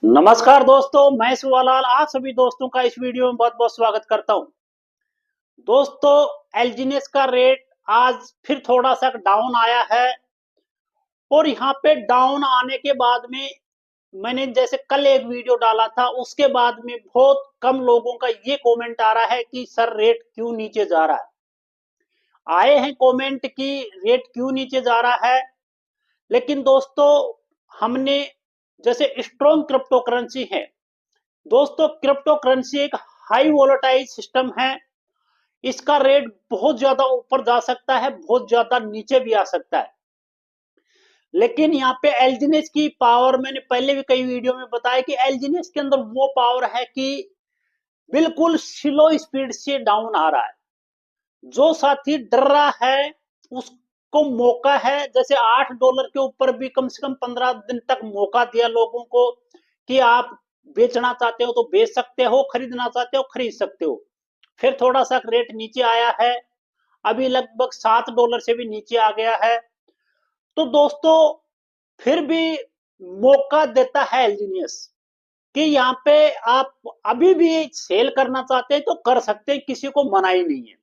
नमस्कार दोस्तों, मैं शिवालाल आप सभी दोस्तों का इस वीडियो में बहुत बहुत स्वागत करता हूं। दोस्तों, एलजीनेस का रेट आज फिर थोड़ा सा डाउन आया है और यहाँ पे डाउन आने के बाद में मैंने जैसे कल एक वीडियो डाला था, उसके बाद में बहुत कम लोगों का ये कमेंट आ रहा है कि सर रेट क्यों नीचे जा रहा है। आए हैं कमेंट कि रेट क्यों नीचे जा रहा है, लेकिन दोस्तों हमने जैसे स्ट्रॉन्ग क्रिप्टो करेंसी है। दोस्तों, क्रिप्टो करेंसी एक हाई वोलेटाइल सिस्टम है। इसका रेट बहुत ज्यादा ऊपर जा सकता है, बहुत ज्यादा नीचे भी आ सकता है। लेकिन यहाँ पे एलजीनेस की पावर मैंने पहले भी कई वीडियो में बताया कि एलजीनेस के अंदर वो पावर है कि बिल्कुल स्लो स्पीड से डाउन आ रहा है। जो साथी डर रहा है उसको मौका है, जैसे $8 के ऊपर भी कम से कम 15 दिन तक मौका दिया लोगों को कि आप बेचना चाहते हो तो बेच सकते हो, खरीदना चाहते हो खरीद सकते हो। फिर थोड़ा सा रेट नीचे आया है, अभी लगभग $7 से भी नीचे आ गया है। तो दोस्तों फिर भी मौका देता है एलजीनियस कि यहाँ पे आप अभी भी सेल करना चाहते हैं तो कर सकते हैं, किसी को मना ही नहीं है।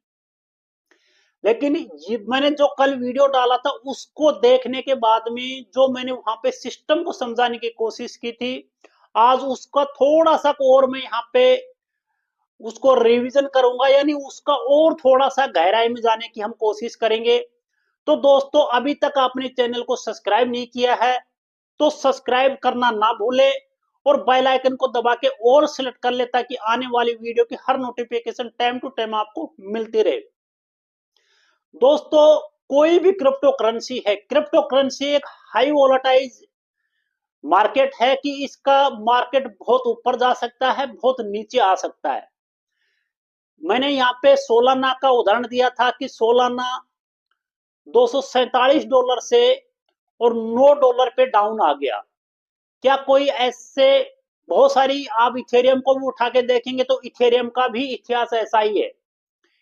लेकिन ये मैंने जो कल वीडियो डाला था उसको देखने के बाद में जो मैंने वहां पे सिस्टम को समझाने की कोशिश की थी, आज उसका थोड़ा सा और मैं यहाँ पे उसको रिवीजन करूंगा, यानी उसका और थोड़ा सा गहराई में जाने की हम कोशिश करेंगे। तो दोस्तों, अभी तक आपने चैनल को सब्सक्राइब नहीं किया है तो सब्सक्राइब करना ना भूले और बेल आइकन को दबा के और सिलेक्ट कर ले ताकि आने वाली वीडियो की हर नोटिफिकेशन टाइम टू टाइम आपको मिलती रहे। दोस्तों, कोई भी क्रिप्टो करेंसी है, क्रिप्टो करेंसी एक हाई वोलेटाइज मार्केट है कि इसका मार्केट बहुत ऊपर जा सकता है, बहुत नीचे आ सकता है। मैंने यहाँ पे सोलाना का उदाहरण दिया था कि सोलाना $247 से और $9 पे डाउन आ गया। क्या कोई ऐसे बहुत सारी आप इथेरियम को भी उठा के देखेंगे तो इथेरियम का भी इतिहास ऐसा ही है।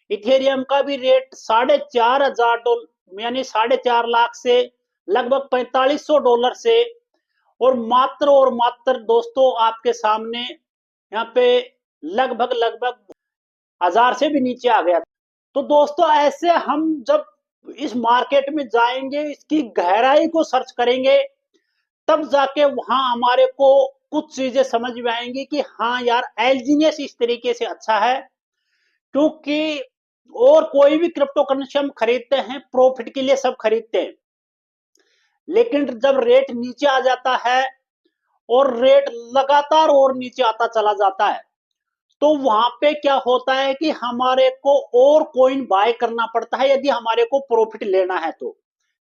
इथेरियम का भी रेट $4,500 यानी 4.5 लाख से लगभग $4,500 से और मात्र दोस्तों आपके सामने यहाँ पे लगभग लगभग 1000 से भी नीचे आ गया। तो दोस्तों ऐसे हम जब इस मार्केट में जाएंगे, इसकी गहराई को सर्च करेंगे, तब जाके वहां हमारे को कुछ चीजें समझ में आएंगी कि हाँ यार, एलजीनियस इस तरीके से अच्छा है। क्योंकि और कोई भी क्रिप्टो करेंसी हम खरीदते हैं प्रॉफिट के लिए सब खरीदते हैं, लेकिन जब रेट नीचे आ जाता है और रेट लगातार और नीचे आता चला जाता है तो वहां पे क्या होता है कि हमारे को और कॉइन बाय करना पड़ता है यदि हमारे को प्रॉफिट लेना है तो।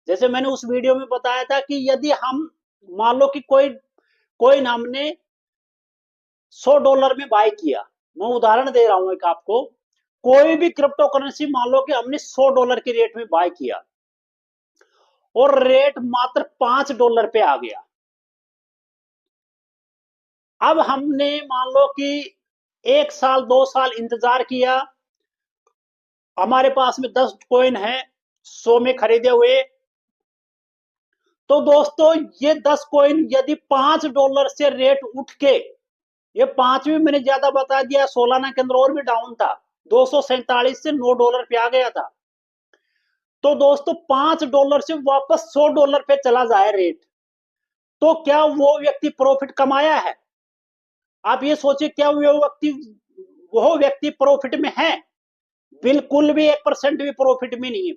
जैसे मैंने उस वीडियो में बताया था कि यदि हम मान लो कि कोई कॉइन हमने $100 में बाय किया, मैं उदाहरण दे रहा हूं एक आपको, कोई भी क्रिप्टो करेंसी मान लो कि हमने $100 के रेट में बाय किया और रेट मात्र $5 पे आ गया। अब हमने मान लो कि 1 साल 2 साल इंतजार किया, हमारे पास में 10 कॉइन है 100 में खरीदे हुए। तो दोस्तों ये 10 कॉइन यदि $5 से रेट उठ के, ये 5 भी मैंने ज्यादा बता दिया, सोलाना के अंदर और भी डाउन था, 247 से $9 पे आ गया था। तो दोस्तों $5 से वापस $100 पे चला जाए रेट, तो क्या वो व्यक्ति प्रॉफिट कमाया है? आप ये सोचिए, क्या वो व्यक्ति प्रॉफिट में है? बिल्कुल भी 1% भी प्रॉफिट में नहीं है।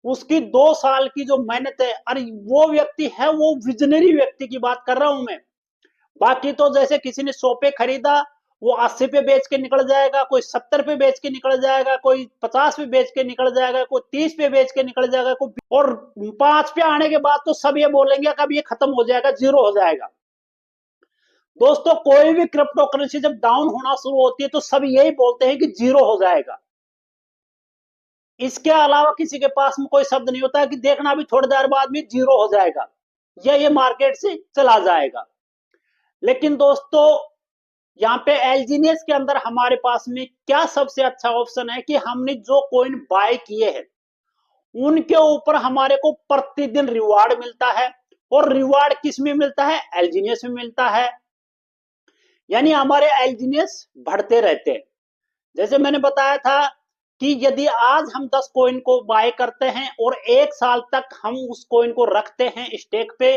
उसकी 2 साल की जो मेहनत है, अरे वो व्यक्ति है, वो विजनरी व्यक्ति की बात कर रहा हूं मैं। बाकी तो जैसे किसी ने 100 पे खरीदा, वो 80 पे बेच के निकल जाएगा, कोई 70 पे बेच के निकल जाएगा, कोई 50 पे बेच के निकल जाएगा, कोई 30 पे बेच के निकल जाएगा, कोई और 5 पे आने के बाद तो सब ये बोलेंगे कब ये खत्म हो जाएगा, जीरो हो जाएगा। दोस्तों कोई भी क्रिप्टो करेंसी जब डाउन होना शुरू होती है तो सब यही बोलते हैं कि जीरो हो जाएगा। इसके अलावा किसी के पास में कोई शब्द नहीं होता कि देखना भी थोड़ी देर बाद में जीरो हो जाएगा या ये मार्केट से चला जाएगा। लेकिन दोस्तों यहाँ पे एलजीनियस के अंदर हमारे पास में क्या सबसे अच्छा ऑप्शन है कि हमने जो कॉइन बाय किए हैं उनके ऊपर हमारे को प्रतिदिन रिवार्ड मिलता है। और रिवार्ड किस में मिलता है? एलजीनियस में मिलता है। यानी हमारे एलजीनियस बढ़ते रहते हैं। जैसे मैंने बताया था कि यदि आज हम 10 कॉइन को बाय करते हैं और 1 साल तक हम उस कॉइन को रखते हैं स्टेक पे,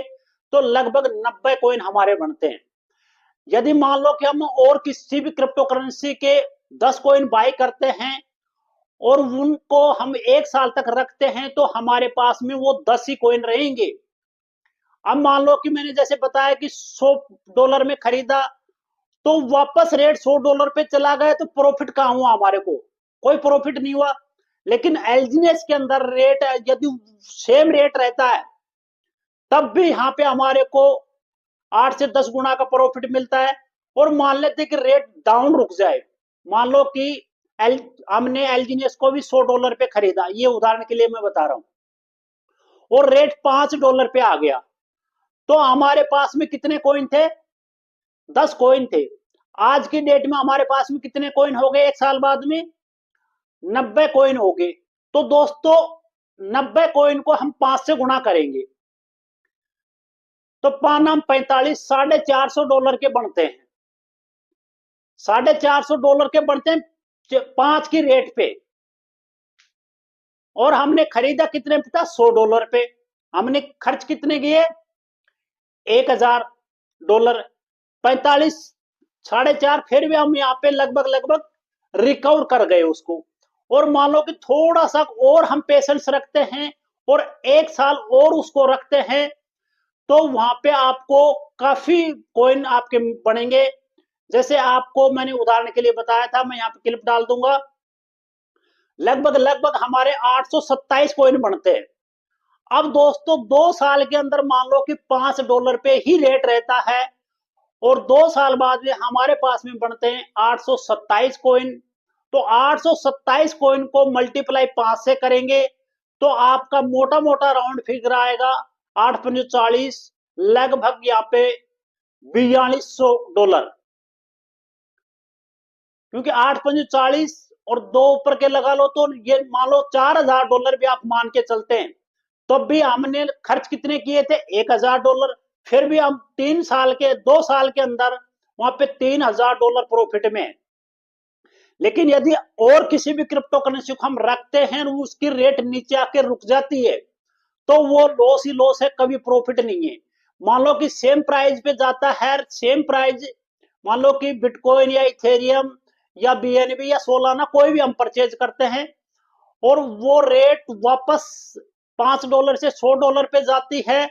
तो लगभग 90 कॉइन हमारे बनते हैं। यदि मान लो कि हम और किसी भी क्रिप्टो करेंसी के 10 कॉइन बाय करते हैं और उनको हम 1 साल तक रखते हैं, तो हमारे पास में वो 10 ही कॉइन रहेंगे। अब मान लो कि मैंने जैसे बताया कि $100 में खरीदा, तो वापस रेट $100 पे चला गया, तो प्रॉफिट कहां हुआ हमारे को? कोई प्रॉफिट नहीं हुआ। लेकिन एलजीएस के अंदर रेट यदि सेम रेट रहता है, तब भी यहाँ पे हमारे को 8 से 10 गुना का प्रॉफिट मिलता है। और मान लेते हैं कि रेट डाउन रुक जाए, मान लो कि एल हमने एलजीएस को भी $100 पे खरीदा, ये उदाहरण के लिए मैं बता रहा हूं, और रेट $5 पे आ गया, तो हमारे पास में कितने कॉइन थे? 10 कॉइन थे। आज की डेट में हमारे पास में कितने कॉइन हो गए? 1 साल बाद में 90 कॉइन हो गए। तो दोस्तों 90 कॉइन को हम 5 से गुणा करेंगे, तो 5 नाम 45, $450 के बनते हैं। $450 के बनते हैं 5 की रेट पे। और हमने खरीदा कितने पे था? $100 पे। हमने खर्च कितने किए? $1000। 45 4.5, फिर भी हम यहाँ पे लगभग लगभग रिकवर कर गए उसको। और मान लो कि थोड़ा सा और हम पेशेंस रखते हैं और 1 साल और उसको रखते हैं, तो वहां पे आपको काफी कॉइन आपके बनेंगे। जैसे आपको मैंने उदाहरण के लिए बताया था, मैं यहाँ पे क्लिप डाल दूंगा, लगभग लगभग हमारे 827 कॉइन बनते हैं। अब दोस्तों 2 साल के अंदर मान लो कि $5 पे ही रेट रहता है, और 2 साल बाद में हमारे पास में बनते हैं 827 कॉइन। तो 827 कॉइन को मल्टीप्लाई 5 से करेंगे, तो आपका मोटा मोटा राउंड फिगर आएगा 8 पंजे 40, लगभग यहाँ पे $4200। क्योंकि 8 पंजे 40 और 2 ऊपर के लगा लो, तो ये मान लो $4000 भी आप मान के चलते हैं, तब भी हमने खर्च कितने किए थे? $1000। फिर भी हम 2 साल के अंदर वहां पे $3000 प्रॉफिट में है। लेकिन यदि और किसी भी क्रिप्टो करेंसी को हम रखते हैं और उसकी रेट नीचे आके रुक जाती है, तो वो लॉस ही लॉस है, कभी प्रॉफिट नहीं है। मान लो कि सेम प्राइस पे जाता है, सेम प्राइस, मान लो कि बिटकॉइन या इथेरियम या बीएनबी या सोलाना कोई भी हम परचेज करते हैं, और वो रेट वापस $5 से $100 पे जाती है,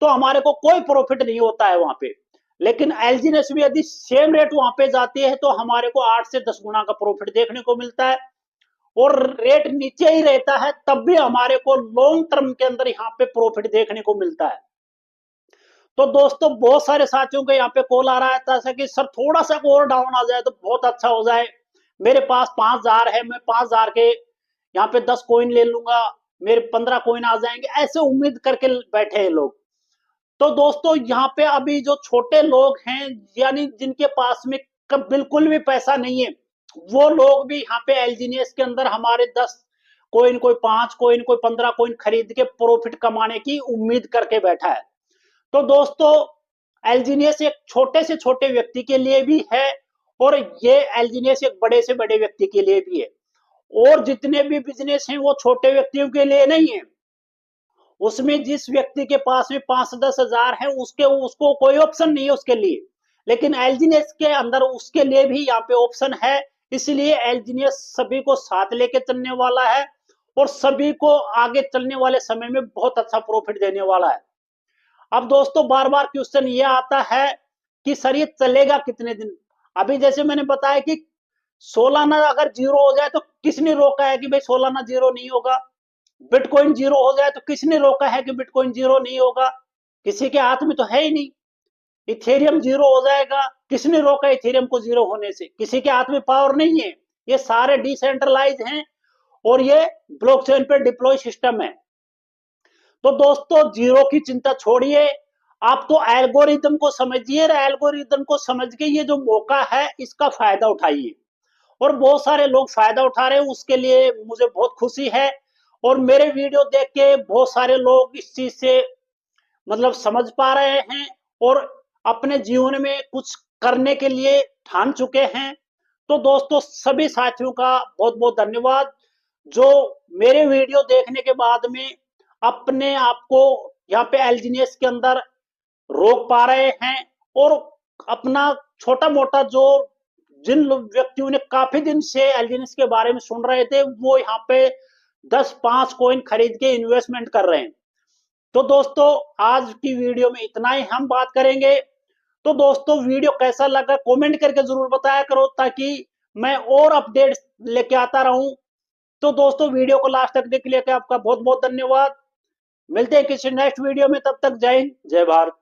तो हमारे को कोई प्रॉफिट नहीं होता है वहां पे। लेकिन एलजीएस में यदि सेम रेट वहां पे जाती है, तो हमारे को 8 से 10 गुना का प्रॉफिट देखने को मिलता है। और रेट नीचे ही रहता है, तब भी हमारे को लॉन्ग टर्म के अंदर यहाँ पे प्रॉफिट देखने को मिलता है। तो दोस्तों बहुत सारे साथियों के यहाँ पे कॉल आ रहा था ऐसा कि सर थोड़ा सा और डाउन आ जाए तो बहुत अच्छा हो जाए, मेरे पास 5000 है, मैं 5000 के यहाँ पे 10 कॉइन ले लूंगा, मेरे 15 कॉइन आ जाएंगे, ऐसे उम्मीद करके बैठे हैं लोग। तो दोस्तों यहाँ पे अभी जो छोटे लोग हैं, यानी जिनके पास में बिल्कुल भी पैसा नहीं है, वो लोग भी यहाँ पे एलजीनियस के अंदर हमारे 10 कॉइन, कोई 5 कॉइन, कोई 15 कॉइन खरीद के प्रॉफिट कमाने की उम्मीद करके बैठा है। तो दोस्तों एलजीनियस एक छोटे से छोटे व्यक्ति के लिए भी है, और ये एलजीनियस एक बड़े से बड़े व्यक्ति के लिए भी है। और जितने भी बिजनेस हैं वो छोटे व्यक्तियों के लिए नहीं है। उसमें जिस व्यक्ति के पास में 5-10 हजार है, उसको कोई ऑप्शन नहीं है उसके लिए। लेकिन एलजीनियस के अंदर उसके लिए भी यहाँ पे ऑप्शन है। इसलिए एलजीनियस सभी को साथ लेके चलने वाला है, और सभी को आगे चलने वाले समय में बहुत अच्छा प्रॉफिट देने वाला है। अब दोस्तों बार बार क्वेश्चन ये आता है कि सर ये चलेगा कितने दिन? अभी जैसे मैंने बताया कि सोलाना अगर जीरो हो जाए, तो किसने रोका है कि भाई सोलाना जीरो नहीं होगा? बिटकॉइन जीरो हो जाए तो किसने रोका है कि बिटकॉइन जीरो नहीं होगा? किसी के हाथ में तो है ही नहीं। इथेरियम जीरो हो जाएगा, किसने रोका इथेरियम को जीरो होने से? किसी के हाथ में पावर नहीं है। ये सारे डिसेंट्रलाइज हैं, और ये ब्लॉकचेन पे डिप्लॉय सिस्टम है। तो दोस्तों जीरो की चिंता छोड़िए, आप तो एल्गोरिदम को समझिए, एल्गोरिदम को समझ के ये जो मौका है इसका फायदा उठाइए। और बहुत सारे लोग फायदा उठा रहे हैं, उसके लिए मुझे बहुत खुशी है। और मेरे वीडियो देख के बहुत सारे लोग इस चीज से मतलब समझ पा रहे हैं, और अपने जीवन में कुछ करने के लिए ठान चुके हैं। तो दोस्तों सभी साथियों का बहुत बहुत धन्यवाद, जो मेरे वीडियो देखने के बाद में अपने आप को यहाँ पे एलजीनियस के अंदर रोक पा रहे हैं, और अपना छोटा मोटा जो जिन व्यक्तियों ने काफी दिन से एलजीनियस के बारे में सुन रहे थे, वो यहाँ पे 10-5 कॉइन खरीद के इन्वेस्टमेंट कर रहे हैं। तो दोस्तों आज की वीडियो में इतना ही हम बात करेंगे। तो दोस्तों वीडियो कैसा लगा कमेंट करके जरूर बताया करो, ताकि मैं और अपडेट लेके आता रहूं। तो दोस्तों वीडियो को लास्ट तक देखने के लिए आपका बहुत बहुत धन्यवाद। मिलते हैं किसी नेक्स्ट वीडियो में, तब तक जय हिंद जय भारत।